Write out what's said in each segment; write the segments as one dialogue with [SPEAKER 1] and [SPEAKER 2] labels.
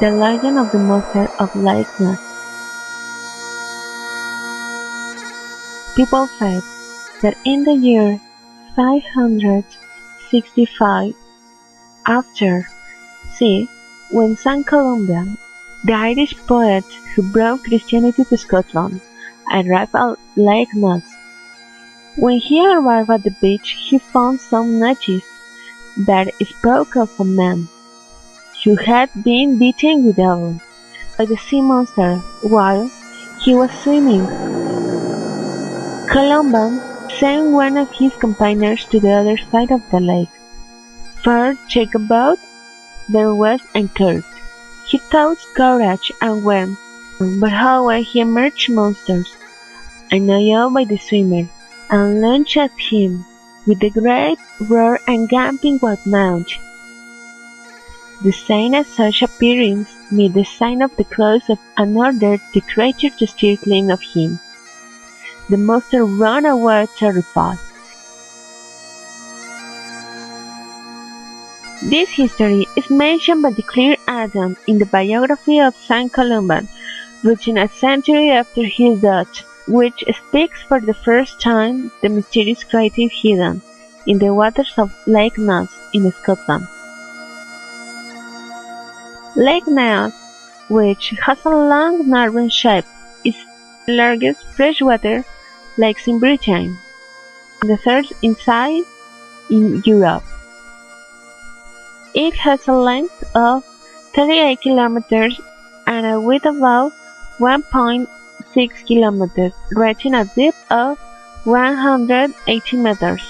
[SPEAKER 1] The legend of the monster of Lake Ness. People said that in the year 565 after C. when St. Columban, the Irish poet who brought Christianity to Scotland, arrived at Lake Ness. When he arrived at the beach, he found some notice that spoke of a man who had been bitten with devil by the sea monster while he was swimming. Columban sent one of his companions to the other side of the lake. First check about, then was anchored. He took courage and went, but however he emerged monsters, annoyed by the swimmer, and launched at him with a great roar and gaping wide mouth. The sign of such appearance made the sign of the cross of and ordered the creature to steer clear of him. The monster ran away terrified. This history is mentioned by the clear Adam in the biography of St. Columban, written a century after his death, which speaks for the first time the mysterious creature hidden in the waters of Lake Ness in Scotland. Lake Ness, which has a long narrow shape, is the largest freshwater lakes in Britain, and the third in size in Europe. It has a length of 38 kilometers and a width of about 1.6 kilometers, reaching a depth of 180 meters.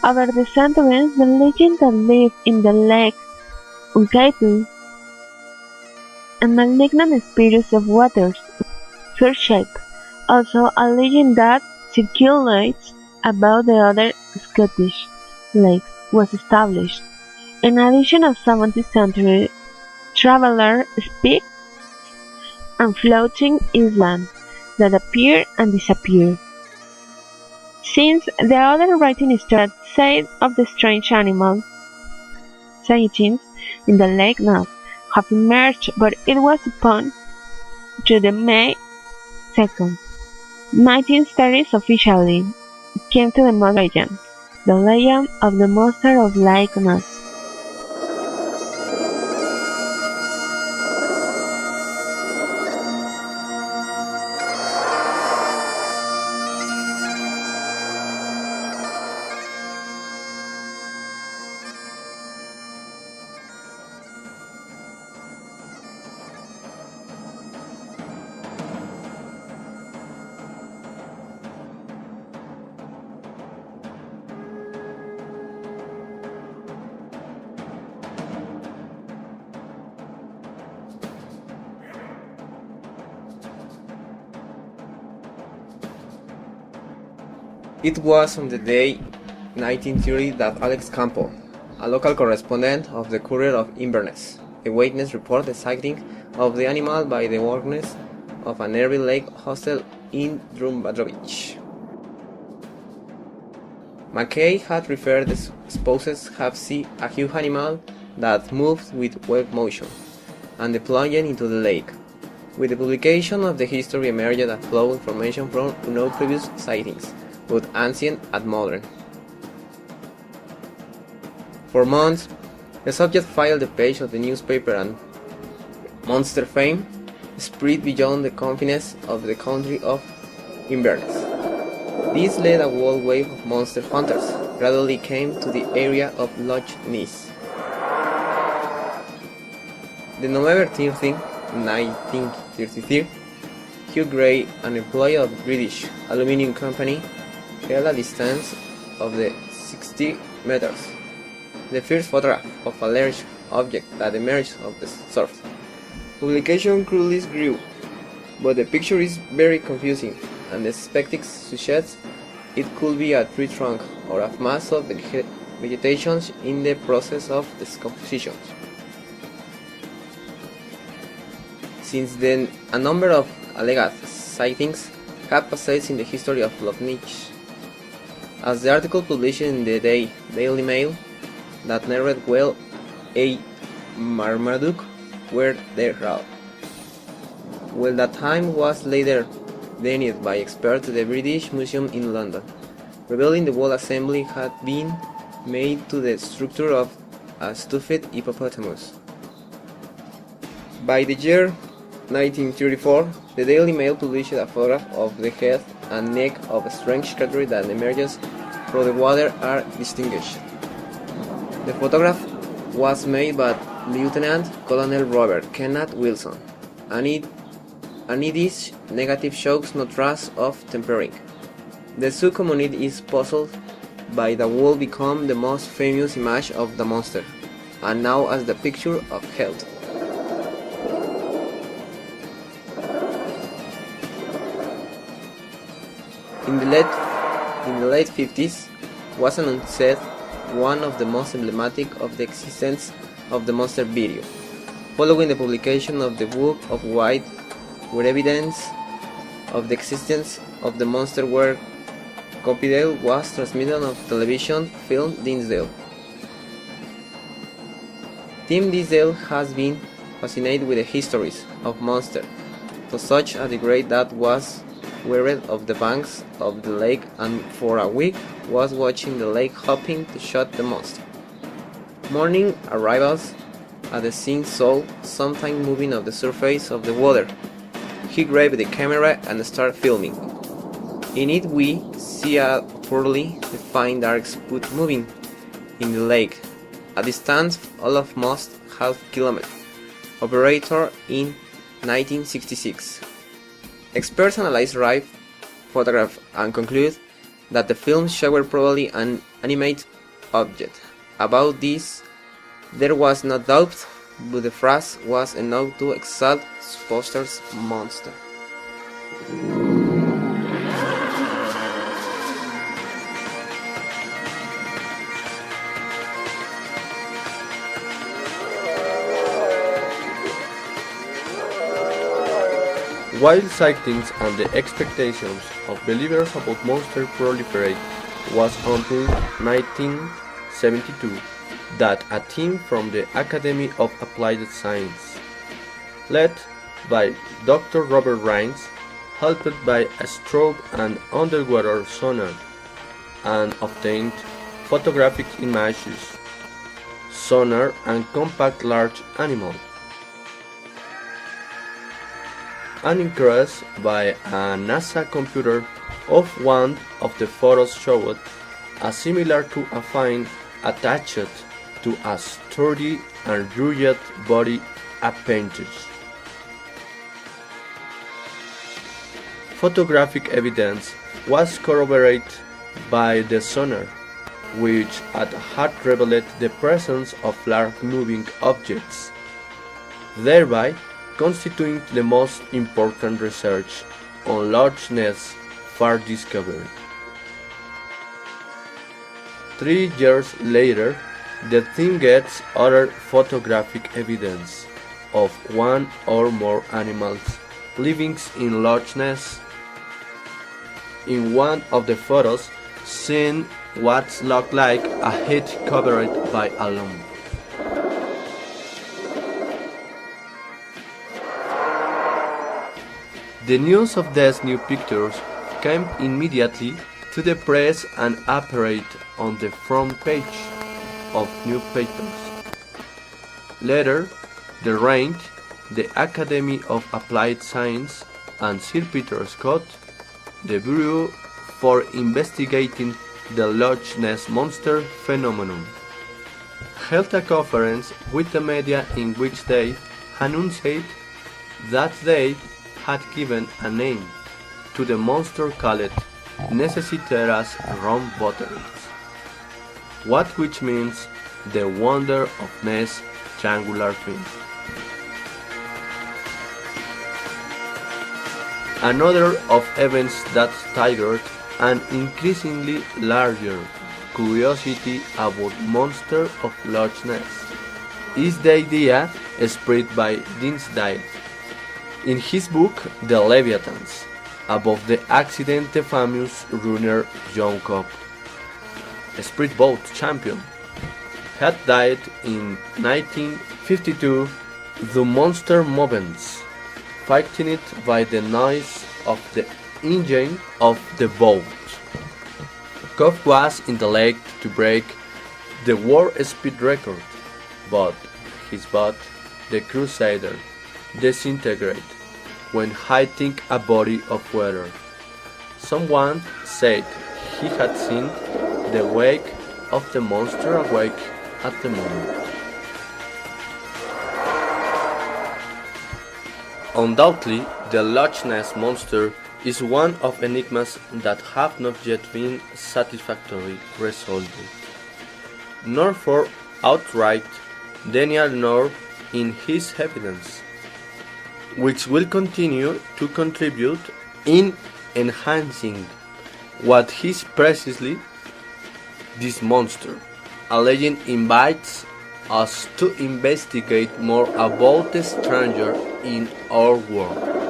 [SPEAKER 1] Over the centuries, the legend that lived in the lake uncovered a malignant spirit of waters, fair shape, also a legend that circulates about the other Scottish lakes was established. In addition of 17th century traveler speaks and floating islands that appear and disappear. Since the other writing stories said of the strange animals sightings in the Lake Ness have emerged, but it was upon to the May 2nd, 1930s officially came to the most legend, the legend of the monster of Lake Ness.
[SPEAKER 2] It was on the day 1930 that Alex Campbell, a local correspondent of the Courier of Inverness, a witness reported the sighting of the animal by the workers of an nearby lake hostel in Drumbarrovich. Mackay had referred the spouses have seen a huge animal that moved with wave motion and plunged into the lake. With the publication of the history emerged a flow of information from unknown previous sightings, both ancient and modern. For months, the subject filled the page of the newspaper and monster fame spread beyond the confines of the country of Inverness. This led a world wave of monster hunters gradually came to the area of Loch Nees. The November 13, 1933, Hugh Gray, an employee of the British Aluminium Company, held a distance of the 60 meters. The first photograph of a large object that emerged of the surf. Publication cruelly grew, but the picture is very confusing, and the skeptics suggest it could be a tree trunk or a mass of vegetation in the process of decomposition. Since then, a number of alleged sightings have passed in the history of Loch Ness. As the article published in the Daily Mail that narrated well A. Marmaduke were there out. Well, that time was later denied by experts to the British Museum in London, revealing the whole assembly had been made to the structure of a stuffed hippopotamus. By the year 1934, the Daily Mail published a photograph of the head and neck of a strange creature that emerges from the water are distinguished. The photograph was made by Lieutenant Colonel Robert Kenneth Wilson, and its negative shows no trace of tempering. The Zoo community is puzzled by the will become the most famous image of the monster, and now as the picture of health. In the late 50s was announced one of the most emblematic of the existence of the monster video, following the publication of the Book of White, where evidence of the existence of the monster were copied was transmitted on television film Dinsdale. Tim Dinsdale has been fascinated with the histories of monsters, to such a degree that was wearied of the banks of the lake and for a week was watching the lake hoping to shoot the monster. Morning arrivals at the scene saw something moving on the surface of the water. He grabbed the camera and started filming. In it we see a poorly defined dark spot moving in the lake, a distance of almost half kilometer. Operator in 1966. Experts analyze Rive photograph and conclude that the film showed probably an animate object. About this, there was no doubt, but the phrase was enough to exalt Foster's monster.
[SPEAKER 3] While sightings and the expectations of believers about monsters proliferate was until 1972 that a team from the Academy of Applied Science, led by Dr. Robert Rines, helped by a strobe and underwater sonar, and obtained photographic images, sonar and compact large animal. And encouraged by a NASA computer of one of the photos showed a similar to a fin attached to a sturdy and rugged body appendage. Photographic evidence was corroborated by the sonar, which had revealed the presence of large moving objects, thereby constituting the most important research on Loch Ness far discovery. 3 years later, the team gets other photographic evidence of one or more animals living in Loch Ness. In one of the photos, seen what looked like a head covered by a lump. The news of these new pictures came immediately to the press and appeared on the front page of newspapers. Later, the Range, the Academy of Applied Science, and Sir Peter Scott, the Bureau for Investigating the Loch Ness Monster phenomenon, held a conference with the media in which they announced that they had given a name to the monster called Necessiteras rhomboteris, which means the wonder of Ness triangular fins. Another of events that triggered an increasingly larger curiosity about monster of Loch Ness is the idea spread by Dinsdale in his book The Leviathans, about the accident the famous runner John Cobb, a speedboat champion, had died in 1952 the monster movements, fighting it by the noise of the engine of the boat. Cobb was in the lake to break the world speed record, but his boat, the Crusader, disintegrated when hitting a body of water. Someone said he had seen the wake of the monster awake at the moment. Undoubtedly, the Loch Ness Monster is one of enigmas that have not yet been satisfactorily resolved, nor for outright denial nor in his evidence, which will continue to contribute in enhancing what is precisely this monster. A legend invites us to investigate more about the stranger in our world.